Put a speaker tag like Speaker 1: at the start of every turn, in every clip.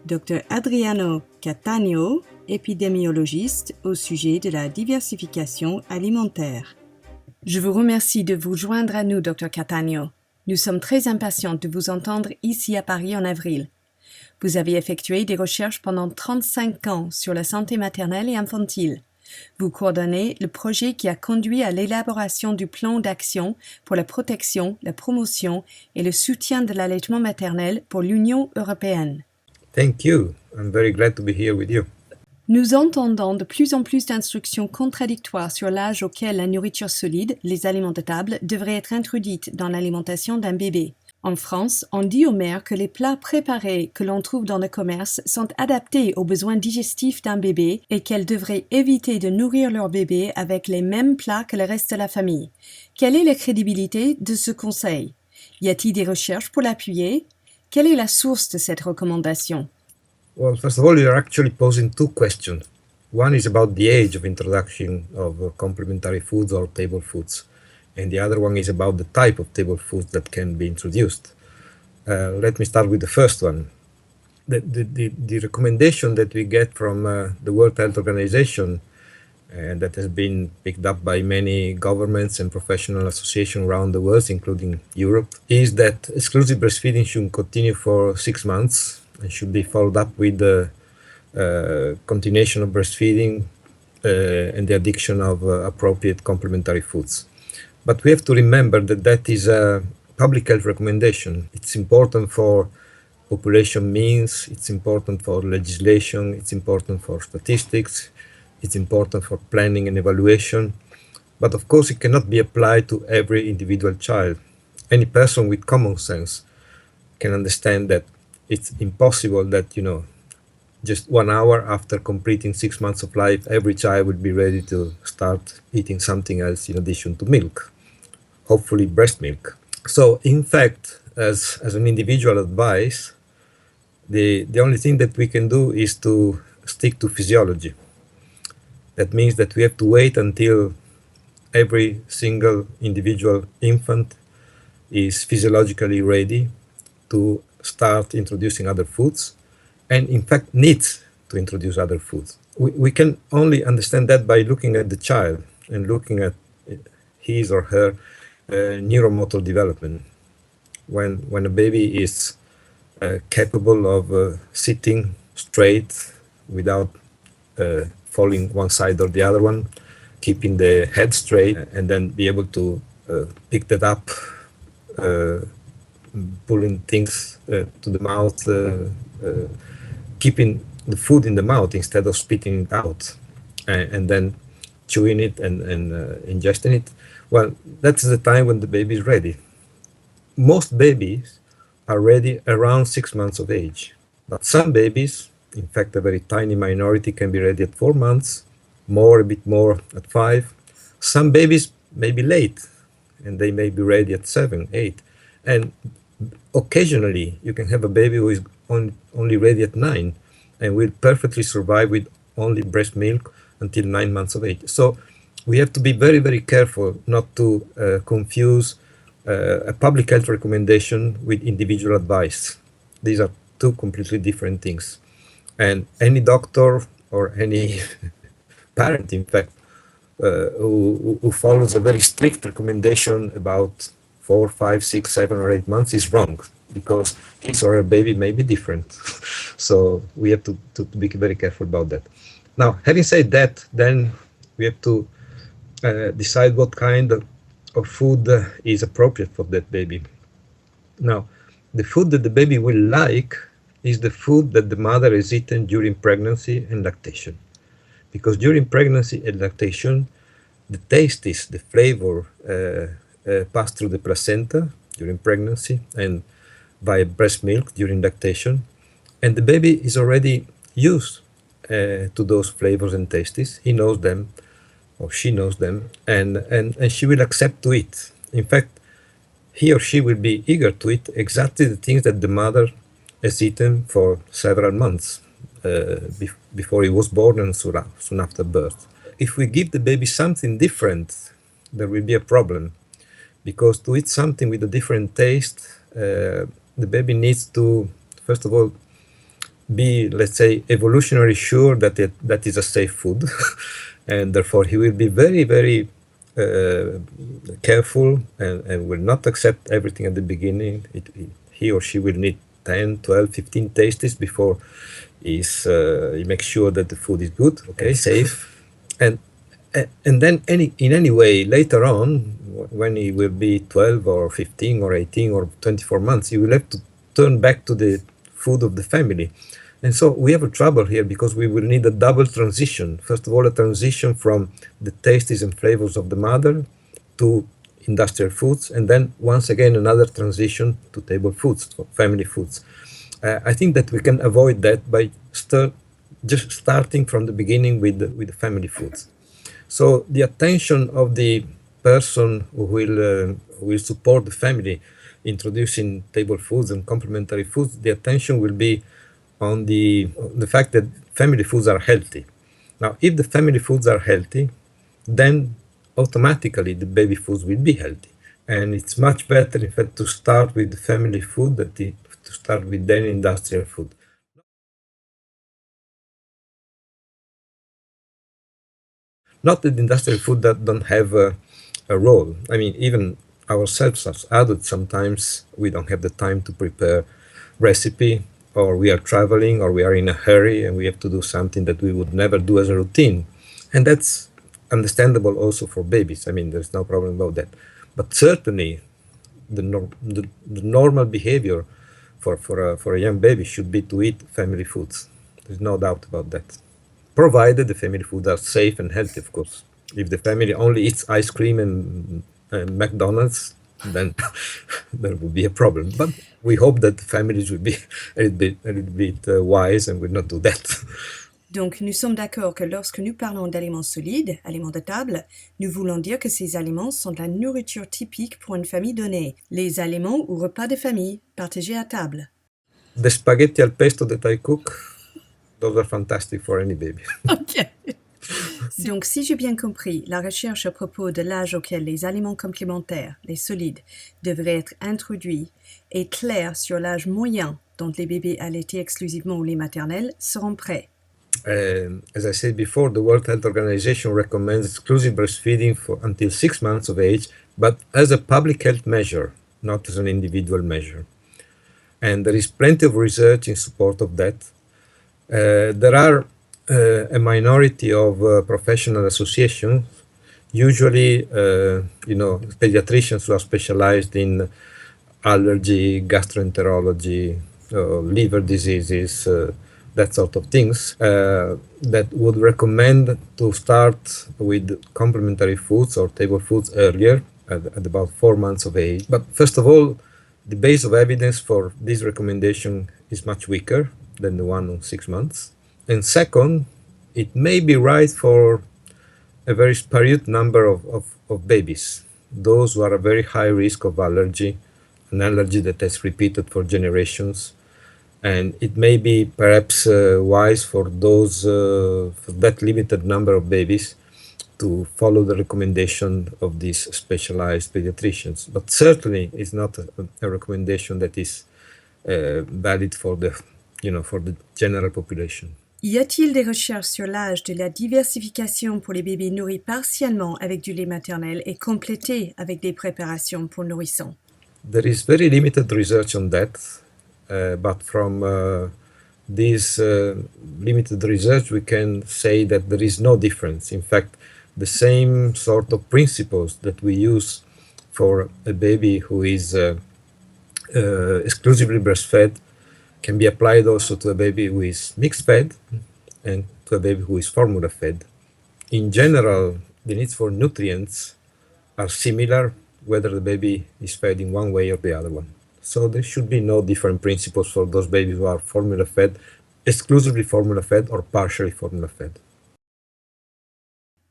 Speaker 1: Dr Adriano Cattaneo, épidémiologiste au sujet de la diversification alimentaire. Je vous remercie de vous joindre à nous, Dr Cattaneo. Nous sommes très impatients de vous entendre ici à Paris en avril. Vous avez effectué des recherches pendant 35 ans sur la santé maternelle et infantile. Vous coordonnez le projet qui a conduit à l'élaboration du plan d'action pour la protection, la promotion et le soutien de l'allaitement maternel pour l'Union européenne.
Speaker 2: Thank you. I'm very glad to be here with you.
Speaker 1: Nous entendons de plus en plus d'instructions contradictoires sur l'âge auquel la nourriture solide, les aliments de table, devrait être introduite dans l'alimentation d'un bébé. En France, on dit aux mères que les plats préparés que l'on trouve dans le commerce sont adaptés aux besoins digestifs d'un bébé et qu'elles devraient éviter de nourrir leur bébé avec les mêmes plats que le reste de la famille. Quelle est la crédibilité de ce conseil? Y a-t-il des recherches pour l'appuyer? Quelle est la source de cette recommandation?
Speaker 2: Well, first of all, you're actually posing two questions. One is about the age of introduction of complementary foods or table foods. And the other one is about the type of table foods that can be introduced. Let me start with the first one. The recommendation that we get from the World Health Organization, and that has been picked up by many governments and professional associations around the world, including Europe, is that exclusive breastfeeding should continue for 6 months and should be followed up with the continuation of breastfeeding and the addiction of appropriate complementary foods. But we have to remember that that is a public health recommendation. It's important for population means, it's important for legislation, it's important for statistics, it's important for planning and evaluation. But of course, it cannot be applied to every individual child. Any person with common sense can understand that it's impossible that, just 1 hour after completing 6 months of life, every child will be ready to start eating something else in addition to milk, hopefully breast milk. So in fact, as an individual advice, the only thing that we can do is to stick to physiology. That means that we have to wait until every single individual infant is physiologically ready to start introducing other foods, and in fact needs to introduce other foods. We can only understand that by looking at the child and looking at his or her neuromotor development. When a baby is capable of sitting straight without falling one side or the other one, keeping the head straight, and then be able to pick that up, pulling things to the mouth, keeping the food in the mouth instead of spitting it out, and then chewing it and ingesting it. Well, that's the time when the baby is ready. Most babies are ready around 6 months of age, but some babies, in fact a very tiny minority, can be ready at 4 months, a bit more at 5. Some babies may be late, and they may be ready at 7, 8. And occasionally you can have a baby who is only ready at 9 and will perfectly survive with only breast milk until 9 months of age. So we have to be very, very careful not to confuse a public health recommendation with individual advice. These are two completely different things. And any doctor or any parent, in fact, who follows a very strict recommendation about 4, 5, 6, 7, or 8 months is wrong, because his or her baby may be different. So we have to be very careful about that. Now, having said that, then we have to decide what kind of food is appropriate for that baby. Now, the food that the baby will like is the food that the mother has eaten during pregnancy and lactation. Because during pregnancy and lactation, the taste, the flavor pass through the placenta during pregnancy and via breast milk during lactation, and the baby is already used to those flavors and tastes. He knows them, or she knows them, and she will accept to eat. In fact, he or she will be eager to eat exactly the things that the mother has eaten for several months before he was born and soon after birth. If we give the baby something different, there will be a problem, because to eat something with a different taste, the baby needs to, first of all, be, let's say, evolutionary sure that that is a safe food, and therefore he will be very, very careful and will not accept everything at the beginning. He or she will need 10, 12, 15 tastes before he makes sure that the food is good, okay, safe, and then in any way later on, when he will be 12 or 15 or 18 or 24 months, he will have to turn back to the food of the family. And so we have a trouble here because we will need a double transition. First of all, a transition from the tastes and flavors of the mother to industrial foods, and then once again another transition to table foods, family foods. I think that we can avoid that by just starting from the beginning with the family foods. So the attention of the person who will support the family introducing table foods and complementary foods, the attention will be on the fact that family foods are healthy. Now, if the family foods are healthy, then automatically the baby foods will be healthy. And it's much better, in fact, to start with the family food than to start with then industrial food. Not that industrial food that don't have a role. I mean, even ourselves as adults, sometimes we don't have the time to prepare recipe, or we are traveling, or we are in a hurry and we have to do something that we would never do as a routine. And that's understandable also for babies. I mean, there's no problem about that. But certainly the normal behavior for a young baby should be to eat family foods. There's no doubt about that. Provided the family foods are safe and healthy, of course. If the family only eats ice cream and McDonald's, then there will be a problem. But we hope that the families will be a little bit wise and will not do that.
Speaker 1: Donc, nous sommes d'accord que lorsque nous parlons d'aliments solides, aliments de table, nous voulons dire que ces aliments sont de la nourriture typique pour une famille donnée, les aliments ou repas de famille partagés à table.
Speaker 2: The spaghetti al pesto that I cook, those are fantastic for any baby.
Speaker 1: Ok. Donc, si j'ai bien compris, la recherche à propos de l'âge auquel les aliments complémentaires, les solides, devraient être introduits est claire sur l'âge moyen dont les bébés allaités exclusivement au lait maternel seront prêts.
Speaker 2: As I said before, the World Health Organization recommends exclusive breastfeeding until 6 months of age, but as a public health measure, not as an individual measure. And there is plenty of research in support of that. There are a minority of professional associations, usually, pediatricians who are specialized in allergy, gastroenterology, liver diseases, that sort of things, that would recommend to start with complementary foods or table foods earlier, at about 4 months of age. But first of all, the base of evidence for this recommendation is much weaker than the one on 6 months. And second, it may be right for a very spurious number of babies, those who are at very high risk of allergy, an allergy that has repeated for generations. And it may be perhaps wise for for that limited number of babies to follow the recommendation of these specialized pediatricians. But certainly it's not a recommendation that is valid for the general population.
Speaker 1: Y a-t-il des recherches sur l'âge de la diversification pour les bébés nourris partiellement avec du lait maternel et complétés avec des préparations pour nourrissons?
Speaker 2: There is very limited research on that. But from this limited research, we can say that there is no difference. In fact, the same sort of principles that we use for a baby who is exclusively breastfed can be applied also to a baby who is mixed fed and to a baby who is formula fed. In general, the needs for nutrients are similar whether the baby is fed in one way or the other one. So there should be no different principles for those babies who are formula fed, exclusively formula fed or partially formula fed.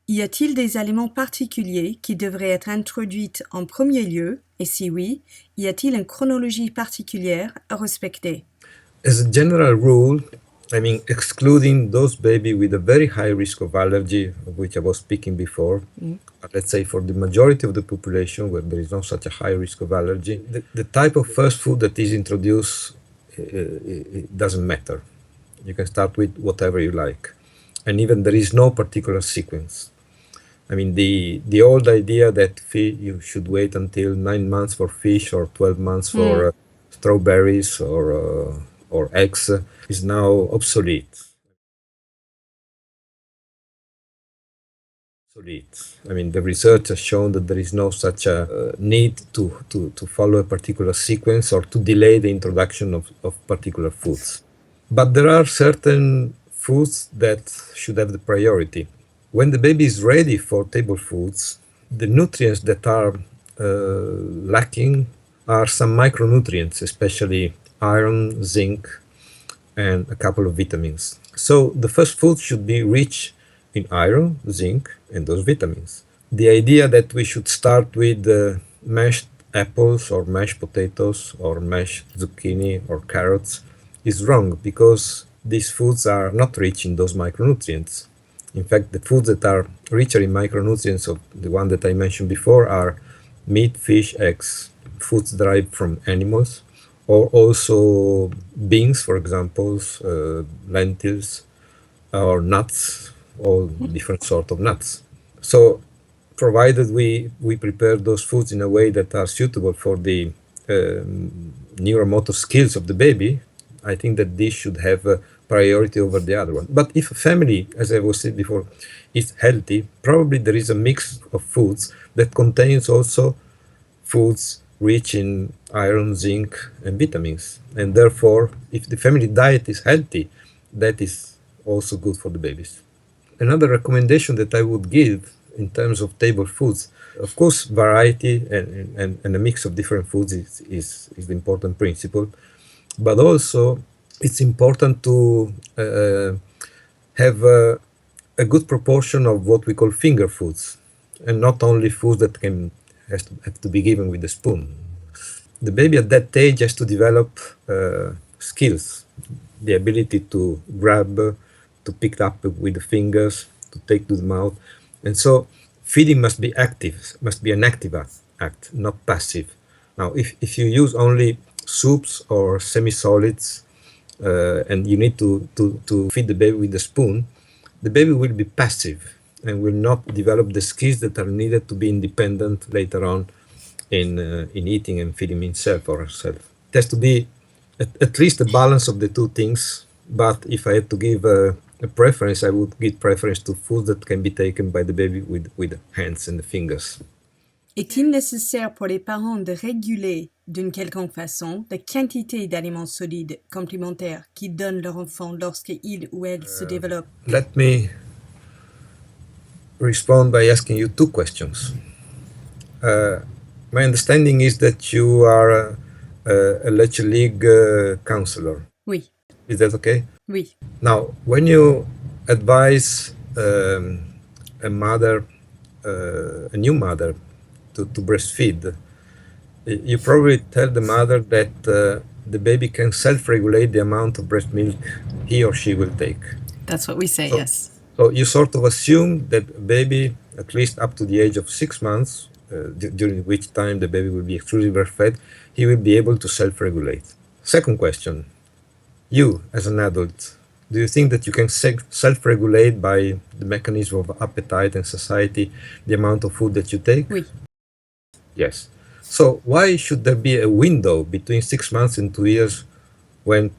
Speaker 1: Y a-t-il des aliments particuliers qui devraient être introduits en premier lieu? Et si oui, y a-t-il une chronologie particulière à respecter?
Speaker 2: As a general rule, I mean, excluding those babies with a very high risk of allergy, of which I was speaking before, let's say for the majority of the population where there is not such a high risk of allergy, the type of first food that is introduced, it doesn't matter. You can start with whatever you like. And even there is no particular sequence. I mean, the old idea that you should wait until 9 months for fish or 12 months for strawberries or eggs is now obsolete. I mean, the research has shown that there is no such a need to follow a particular sequence or to delay the introduction of particular foods. But there are certain foods that should have the priority. When the baby is ready for table foods, the nutrients that are lacking are some micronutrients, especially iron, zinc, and a couple of vitamins. So the first food should be rich in iron, zinc, and those vitamins. The idea that we should start with mashed apples or mashed potatoes or mashed zucchini or carrots is wrong, because these foods are not rich in those micronutrients. In fact, the foods that are richer in micronutrients, of the one that I mentioned before, are meat, fish, eggs, foods derived from animals, or also beans, for example, lentils, or nuts, all different sort of nuts. So, provided we prepare those foods in a way that are suitable for the neuromotor skills of the baby, I think that this should have a priority over the other one. But if a family, as I was saying before, is healthy, probably there is a mix of foods that contains also foods rich in iron, zinc, and vitamins. And therefore, if the family diet is healthy, that is also good for the babies. Another recommendation that I would give in terms of table foods, of course, variety and a mix of different foods is the important principle. But also, it's important to have a good proportion of what we call finger foods, and not only foods that have to be given with a spoon. The baby at that age has to develop skills, the ability to grab, to pick up with the fingers, to take to the mouth. And so feeding must be active, must be an active act, not passive. Now, if you use only soups or semi-solids and you need to feed the baby with a spoon, the baby will be passive and will not develop the skills that are needed to be independent later on in eating and feeding himself or herself. It has to be at least a balance of the two things. But if I had to give a preference, I would give preference to food that can be taken by the baby with the hands and the fingers.
Speaker 1: Est-il nécessaire pour les parents de réguler d'une quelconque façon la quantité d'aliments solides complémentaires qu'ils donnent leur enfant lorsqu'il ou elle se développe?
Speaker 2: Let me respond by asking you two questions. My understanding is that you are a Leche League counselor.
Speaker 1: Oui.
Speaker 2: Is that okay?
Speaker 1: Oui.
Speaker 2: Now, when you advise a mother, a new mother, to breastfeed, you probably tell the mother that the baby can self-regulate the amount of breast milk he or she will take.
Speaker 1: That's what we say, yes.
Speaker 2: So you sort of assume that a baby, at least up to the age of 6 months, during which time the baby will be exclusively breastfed, he will be able to self-regulate. Second question, you as an adult, do you think that you can self-regulate by the mechanism of appetite and satiety the amount of food that you take?
Speaker 1: Oui.
Speaker 2: Yes. So why should there be a window between 6 months and 2 years when,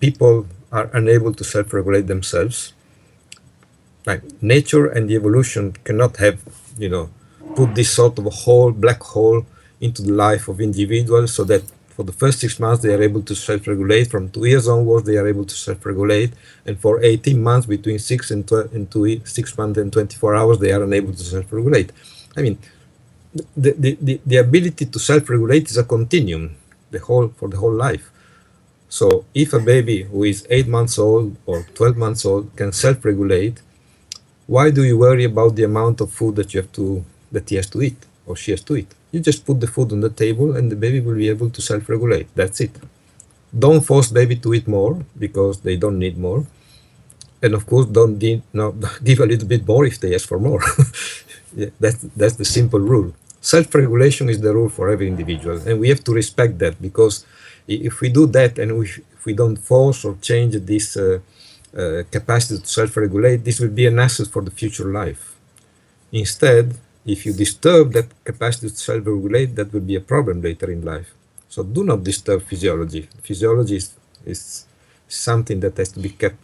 Speaker 2: people are unable to self-regulate themselves? Like nature and the evolution cannot have, put this sort of a black hole into the life of individuals so that for the first 6 months they are able to self-regulate. From 2 years onwards they are able to self-regulate, and for 18 months between 6 months and 24 hours they are unable to self-regulate. I mean, the ability to self-regulate is a continuum for the whole life. So if a baby who is 8 months old or 12 months old can self-regulate, why do you worry about the amount of food that he has to eat or she has to eat? You just put the food on the table and the baby will be able to self-regulate. That's it. Don't force baby to eat more because they don't need more. And of course, don't give a little bit more if they ask for more. Yeah, that's the simple rule. Self-regulation is the rule for every individual, and we have to respect that, because if we do that and if we don't force or change this capacity to self-regulate, this will be an asset for the future life. Instead, if you disturb that capacity to self-regulate, that will be a problem later in life. So do not disturb physiology. Physiology is something that has to be kept,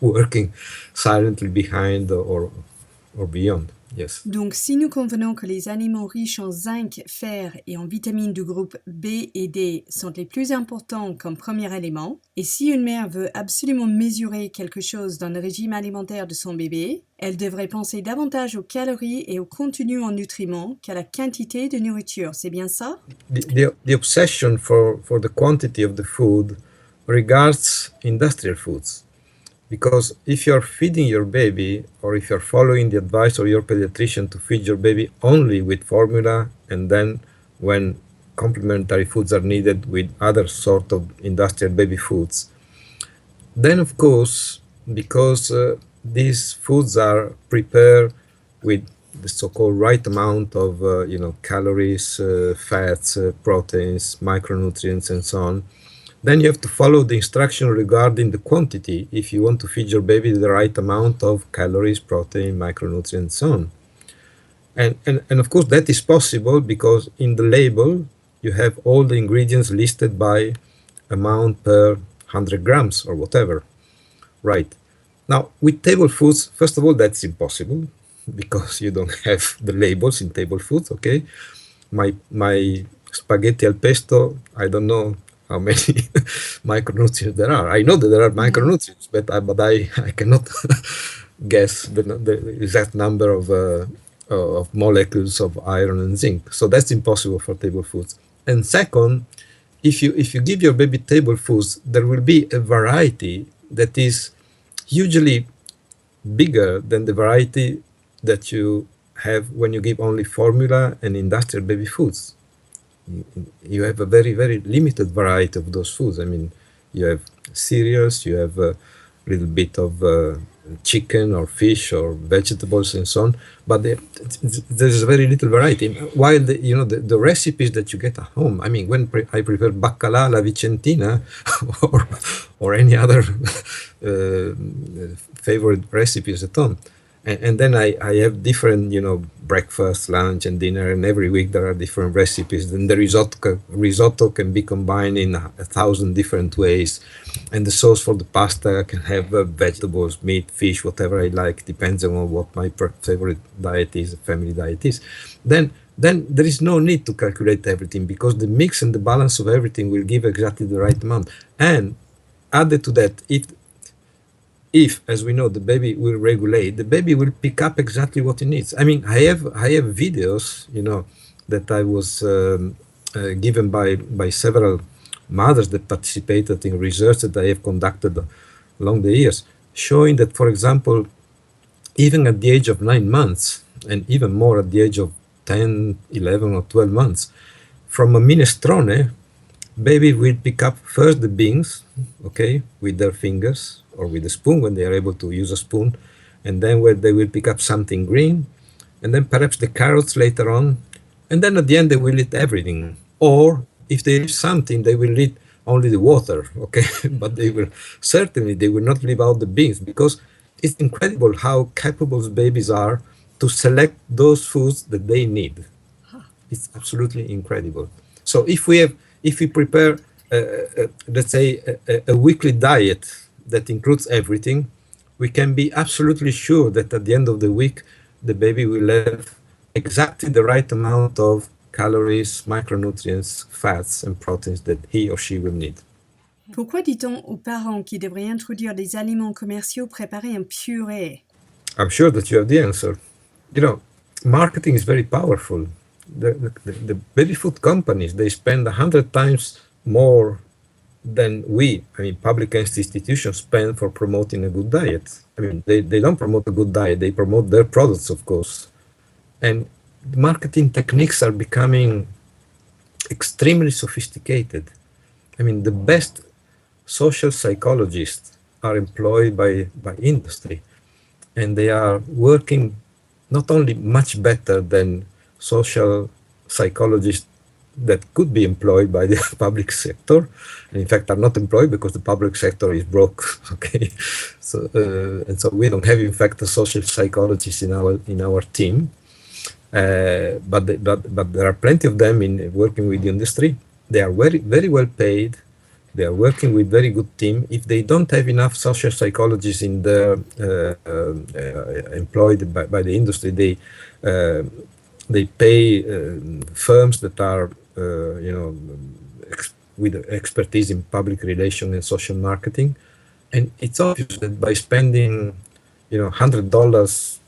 Speaker 2: working silently behind or beyond. Yes.
Speaker 1: Donc, si nous convenons que les aliments riches en zinc, fer et en vitamines du groupe B et D sont les plus importants comme premier élément, et si une mère veut absolument mesurer quelque chose dans le régime alimentaire de son bébé, elle devrait penser davantage aux calories et au contenu en nutriments qu'à la quantité de nourriture. C'est bien ça?
Speaker 2: The obsession for the quantity of the food regards industrial foods. Because if you're feeding your baby, or if you're following the advice of your pediatrician to feed your baby only with formula, and then when complementary foods are needed with other sort of industrial baby foods, then of course, because these foods are prepared with the so-called right amount of calories, fats, proteins, micronutrients, and so on, then you have to follow the instruction regarding the quantity if you want to feed your baby the right amount of calories, protein, micronutrients, and so on. And of course that is possible because in the label you have all the ingredients listed by amount per 100 grams or whatever. Right. Now with table foods, first of all, that's impossible because you don't have the labels in table foods, okay? My spaghetti al pesto, I don't know how many micronutrients there are. I know that there are micronutrients, but I cannot guess the exact number of molecules of iron and zinc. So that's impossible for table foods. And second, if you give your baby table foods, there will be a variety that is hugely bigger than the variety that you have when you give only formula and industrial baby foods. You have a very, very limited variety of those foods. I mean, you have cereals, you have a little bit of chicken or fish or vegetables and so on, but there's very little variety. While the recipes that you get at home, I mean, when I prepare baccalà alla vicentina or any other favorite recipes at home, and then I have different, breakfast, lunch, and dinner, and every week there are different recipes. Then the risotto can be combined in 1,000 different ways, and the sauce for the pasta can have vegetables, meat, fish, whatever I like, depends on what my favorite diet is, family diet is. Then there is no need to calculate everything because the mix and the balance of everything will give exactly the right amount. And added to that, if, as we know, the baby will regulate, the baby will pick up exactly what he needs. I mean, I have videos, that I was given by several mothers that participated in research that I have conducted along the years, showing that, for example, even at the age of 9 months, and even more at the age of 10, 11, or 12 months, from a minestrone, baby will pick up first the beans, okay, with their fingers, or with a spoon when they are able to use a spoon, and then where they will pick up something green, and then perhaps the carrots later on, and then at the end they will eat everything. Or if they eat something, they will eat only the water, okay? But they will not leave out the beans, because it's incredible how capable babies are to select those foods that they need. It's absolutely incredible. So if we prepare, let's say, a weekly diet that includes everything, we can be absolutely sure that at the end of the week, the baby will have exactly the right amount of calories, micronutrients, fats, and proteins that he or she will need.
Speaker 1: Pourquoi dit-on aux parents qui devraient introduire des aliments commerciaux préparés en purée?
Speaker 2: I'm sure that you have the answer. Marketing is very powerful. The baby food companies, they spend 100 times more than public institutions spend for promoting a good diet. I mean, they don't promote a good diet, they promote their products, of course. And marketing techniques are becoming extremely sophisticated. I mean, the best social psychologists are employed by industry, and they are working not only much better than social psychologists that could be employed by the public sector, and in fact are not employed because the public sector is broke. Okay, so and so we don't have in fact a social psychologist in our team, but there are plenty of them in working with the industry. They are very well paid. They are working with very good team. If they don't have enough social psychologists in the employed by the industry, they pay firms that are with expertise in public relations and social marketing. And it's obvious that by spending $100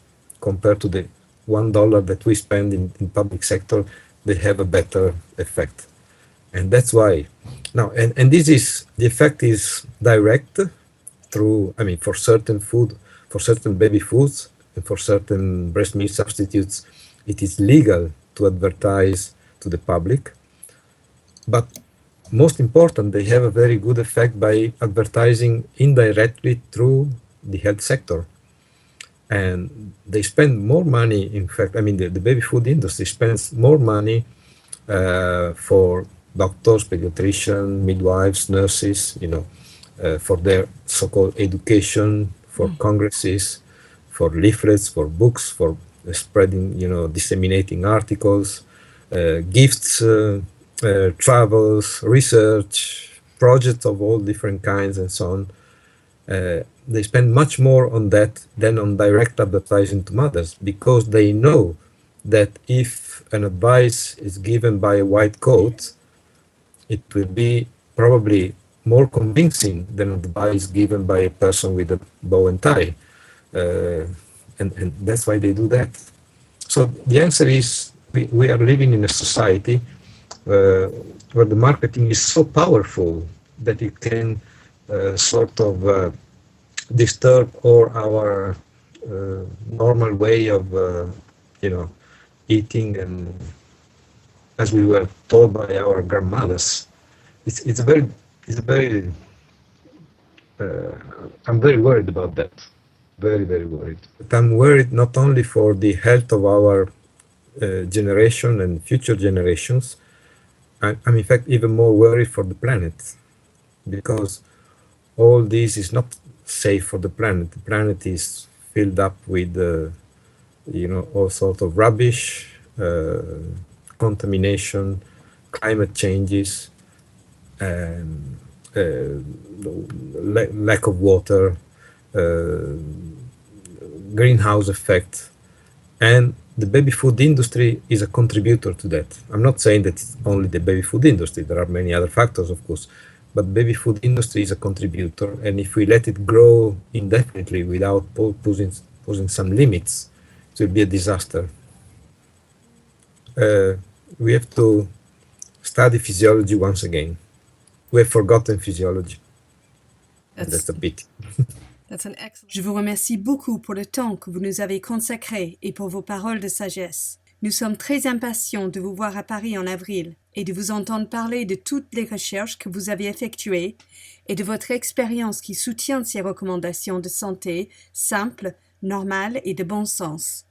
Speaker 2: compared to the $1 that we spend in public sector, they have a better effect. And that's why now, and this is, the effect is direct through, I mean, for certain food, for certain baby foods and for certain breast milk substitutes, it is legal to advertise to the public. But most important, they have a very good effect by advertising indirectly through the health sector. And they spend more money, in fact, I mean, the baby food industry spends more money for doctors, pediatricians, midwives, nurses, for their so-called education, for congresses, for leaflets, for books, for spreading, disseminating articles, gifts, travels, research, projects of all different kinds and so on. They spend much more on that than on direct advertising to mothers, because they know that if an advice is given by a white coat, it will be probably more convincing than advice given by a person with a bow and tie. And that's why they do that. So the answer is we are living in a society where the marketing is so powerful that it can sort of disturb all our normal way of, eating, and as we were told by our grandmothers. It's a very I'm very worried about that. Very, very worried. But I'm worried not only for the health of our generation and future generations. I'm in fact even more worried for the planet, because all this is not safe for the planet. The planet is filled up with, all sorts of rubbish, contamination, climate changes, and lack of water, greenhouse effect, and the baby food industry is a contributor to that. I'm not saying that it's only the baby food industry. There are many other factors, of course, but baby food industry is a contributor, and if we let it grow indefinitely without posing some limits, it will be a disaster. We have to study physiology once again. We have forgotten physiology. That's a pity.
Speaker 1: Je vous remercie beaucoup pour le temps que vous nous avez consacré et pour vos paroles de sagesse. Nous sommes très impatients de vous voir à Paris en avril et de vous entendre parler de toutes les recherches que vous avez effectuées et de votre expérience qui soutient ces recommandations de santé simples, normales et de bon sens.